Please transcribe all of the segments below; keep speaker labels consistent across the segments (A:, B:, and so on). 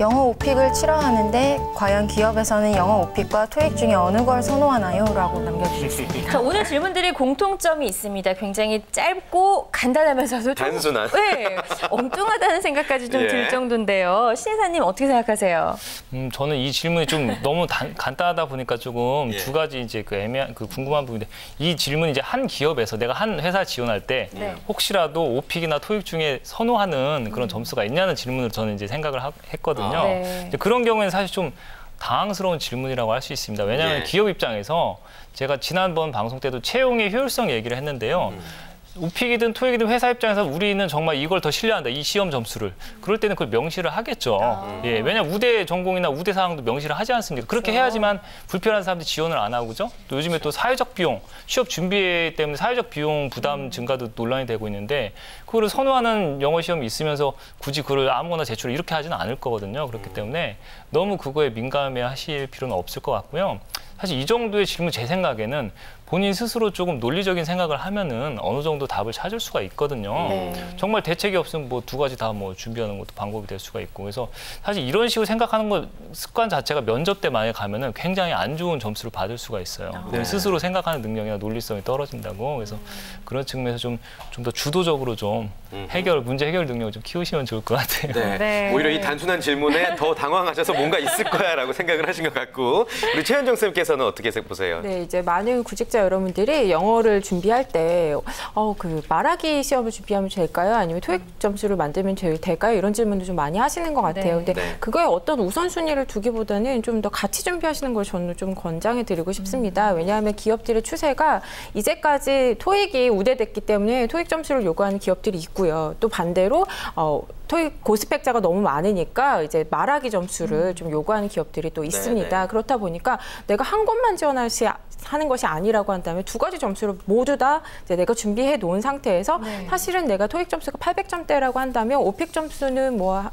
A: 영어 오픽을 치러 하는데 과연 기업에서는 영어 오픽과 토익 중에 어느 걸 선호하나요? 라고 남겨주셨습니다.
B: 자, 오늘 질문들이 공통점이 있습니다. 굉장히 짧고 간단하면서도
C: 단순한.
B: 네, 엉뚱하다는 생각까지 좀 들 정도인데요. 신혜사님 어떻게 생각하세요?
D: 저는 이 질문이 좀 너무 간단하다 보니까 조금 두 가지 이제 그 애매한 궁금한 부분인데 이 질문이 이제 한 기업에서 내가 한 회사 지원할 때 혹시라도 오픽이나 토익 중에 선호하는 그런 점수가 있냐는 질문을 저는 이제 생각을 했거든요. 그런 경우에는 사실 좀 당황스러운 질문이라고 할 수 있습니다. 왜냐하면 기업 입장에서 제가 지난번 방송 때도 채용의 효율성 얘기를 했는데요. 오픽이든 토익이든 회사 입장에서 우리는 정말 이걸 더 신뢰한다, 이 시험 점수를. 그럴 때는 그걸 명시를 하겠죠. 왜냐하면 우대 전공이나 우대 사항도 명시를 하지 않습니까? 그렇게 해야지만 불편한 사람들이 지원을 안 하고, 그죠? 또 요즘에 또 사회적 비용, 취업 준비 때문에 사회적 비용 부담 증가도 논란이 되고 있는데 그거를 선호하는 영어 시험이 있으면서 굳이 그걸 아무거나 제출을 이렇게 하지는 않을 거거든요. 그렇기 때문에 너무 그거에 민감해 하실 필요는 없을 것 같고요. 사실 이 정도의 질문 제 생각에는 본인 스스로 조금 논리적인 생각을 하면은 어느 정도 답을 찾을 수가 있거든요. 정말 대책이 없으면 뭐 두 가지 다 뭐 준비하는 것도 방법이 될 수가 있고. 그래서 사실 이런 식으로 생각하는 것 습관 자체가 면접 때 만약에 가면은 굉장히 안 좋은 점수를 받을 수가 있어요. 본인 스스로 생각하는 능력이나 논리성이 떨어진다고. 그래서 그런 측면에서 좀 더 주도적으로 좀 문제 해결 능력을 좀 키우시면 좋을 것 같아요.
C: 오히려 이 단순한 질문에 더 당황하셔서 뭔가 있을 거야라고 생각을 하신 것 같고, 우리 최현정 쌤께서는 어떻게 보세요?
E: 네, 이제 많은 구직자 여러분들이 영어를 준비할 때 말하기 시험을 준비하면 될까요? 아니면 토익 점수를 만들면 될까요? 이런 질문도 좀 많이 하시는 것 같아요. 근데 그거에 어떤 우선순위를 두기보다는 좀 더 같이 준비하시는 걸 저는 좀 권장해 드리고 싶습니다. 왜냐하면 기업들의 추세가 이제까지 토익이 우대됐기 때문에 토익 점수를 요구하는 기업들이 있고요. 또 반대로 토익 고스펙자가 너무 많으니까 이제 말하기 점수를 좀 요구하는 기업들이 또 있습니다. 그렇다 보니까 내가 한 곳만 하는 것이 아니라고 한다면 두 가지 점수를 모두 다 이제 내가 준비해 놓은 상태에서 사실은 내가 토익 점수가 800점대라고 한다면 오픽 점수는 뭐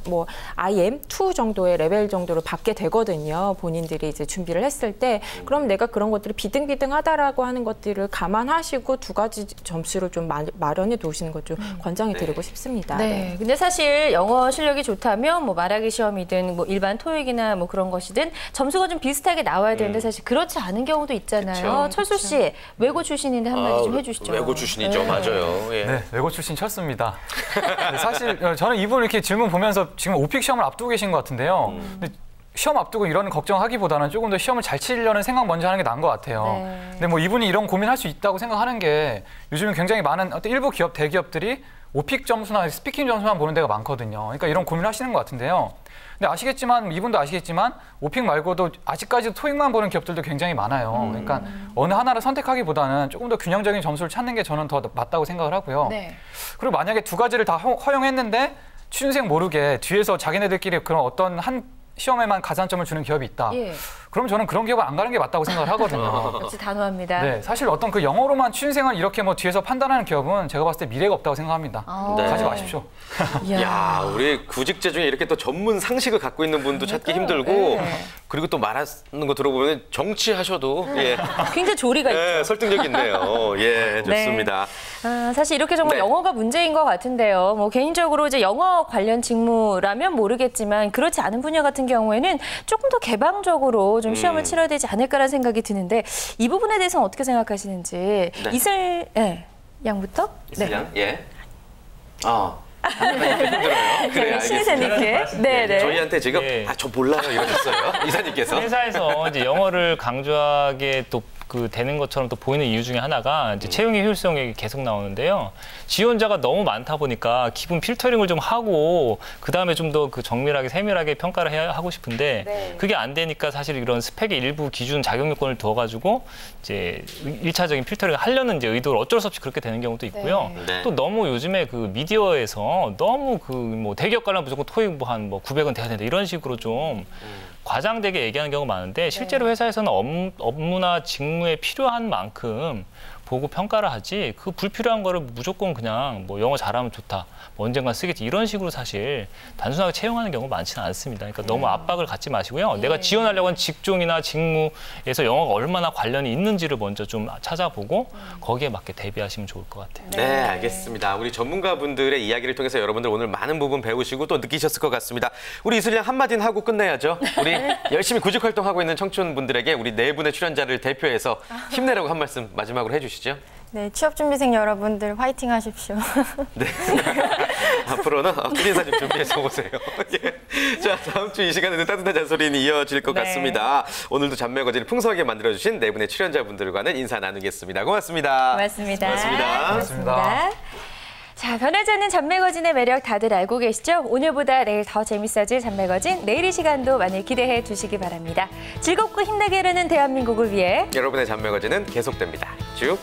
E: IM2 정도의 레벨 정도를 받게 되거든요. 본인들이 이제 준비를 했을 때. 그럼 내가 그런 것들이 비등비등하다라고 하는 것들을 감안하시고 두 가지 점수를 좀 마련해 두시는 것 좀 권장해 드리고 싶습니다.
B: 근데 사실 영어 실력이 좋다면 뭐 말하기 시험이든 뭐 일반 토익이나 뭐 그런 것이든 점수가 좀 비슷하게 나와야 되는데 사실 그렇지 않은 경우도 있잖아요. 철수 씨, 외고 출신인데 한마디 좀 해주시죠.
C: 외고 출신이죠, 맞아요.
F: 네, 외고 출신 쳤습니다. 사실 저는 이분 이렇게 질문 보면서 지금 오픽 시험을 앞두고 계신 것 같은데요. 근데 시험 앞두고 이런 걱정하기보다는 조금 더 시험을 잘 치려는 생각 먼저 하는 게 나은 것 같아요. 근데 뭐 이분이 이런 고민할 수 있다고 생각하는 게 요즘은 굉장히 많은 일부 대기업들이 오픽 점수나 스피킹 점수만 보는 데가 많거든요. 그러니까 이런 고민을 하시는 것 같은데요. 근데 이분도 아시겠지만 오픽 말고도 아직까지도 토익만 보는 기업들도 굉장히 많아요. 그러니까 어느 하나를 선택하기보다는 조금 더 균형적인 점수를 찾는 게 저는 더 맞다고 생각을 하고요. 그리고 만약에 두 가지를 다 허용했는데 취준생 모르게 뒤에서 자기네들끼리 그런 어떤 한 시험에만 가산점을 주는 기업이 있다. 그럼 저는 그런 기업을 안 가는 게 맞다고 생각을 하거든요.
B: 역시 단호합니다.
F: 네, 사실 어떤 그 영어로만 취준생을 이렇게 뭐 뒤에서 판단하는 기업은 제가 봤을 때 미래가 없다고 생각합니다. 가지 마십시오.
C: 야, 우리 구직자 중에 이렇게 또 전문 상식을 갖고 있는 분도 찾기 힘들고, 그리고 또 말하는 거 들어보면 정치하셔도
B: 굉장히 조리가 있죠.
C: 설득력 있네요. 좋습니다.
B: 사실 이렇게 정말 영어가 문제인 것 같은데요. 뭐 개인적으로 이제 영어 관련 직무라면 모르겠지만 그렇지 않은 분야 같은 경우에는 조금 더 개방적으로 좀 시험을 치러야 되지 않을까라는 생각이 드는데 이 부분에 대해서는 어떻게 생각하시는지. 이슬 양부터?
C: 이슬 양?
B: 신이사님께.
C: 저희한테 지금 저 몰라요 이러셨어요. 이사님께서.
D: 회사에서 이제 영어를 강조하게 또 되는 것처럼 또 보이는 이유 중에 하나가 이제 채용의 효율성이 계속 나오는데요. 지원자가 너무 많다 보니까 기본 필터링을 좀 하고 그다음에 좀 더 정밀하게 세밀하게 평가를 하고 싶은데 그게 안 되니까 사실 이런 스펙의 일부 기준 자격 요건을 두어가지고 이제 1차적인 필터링을 하려는 이제 의도를 어쩔 수 없이 그렇게 되는 경우도 있고요. 또 너무 요즘에 미디어에서 너무 뭐 대기업 가려면 무조건 토익 한 900은 돼야 된다 이런 식으로 좀 과장되게 얘기하는 경우가 많은데 실제로 회사에서는 업무나 직무에 필요한 만큼 보고 평가를 하지 그 불필요한 거를 무조건 그냥 뭐 영어 잘하면 좋다, 뭐 언젠가 쓰겠지 이런 식으로 사실 단순하게 채용하는 경우가 많지는 않습니다. 그러니까 너무 압박을 갖지 마시고요. 내가 지원하려고 하는 직종이나 직무에서 영어가 얼마나 관련이 있는지를 먼저 좀 찾아보고 거기에 맞게 대비하시면 좋을 것 같아요.
C: 네, 알겠습니다. 우리 전문가분들의 이야기를 통해서 여러분들 오늘 많은 부분 배우시고 또 느끼셨을 것 같습니다. 우리 이슬이 양 한마디는 하고 끝내야죠. 우리 열심히 구직 활동하고 있는 청춘분들에게 우리 네 분의 출연자를 대표해서 힘내라고 한 말씀 마지막으로 해주시죠.
A: 네, 취업준비생 여러분들 화이팅 하십시오.
C: 네. 앞으로는 끝인사 좀 준비해서 오세요. 예. 자, 다음 주 이 시간에는 따뜻한 잔소리는 이어질 것 같습니다. 오늘도 잔매거진을 풍성하게 만들어주신 네 분의 출연자분들과는 인사 나누겠습니다. 고맙습니다.
B: 고맙습니다.
C: 고맙습니다.
B: 고맙습니다. 자, 변하지 않는 잔매거진의 매력 다들 알고 계시죠? 오늘보다 내일 더 재밌어질 잔매거진, 내일 이 시간도 많이 기대해 두시기 바랍니다. 즐겁고 힘나게 이르는 대한민국을 위해
C: 여러분의 잔매거진은 계속됩니다. 쭉.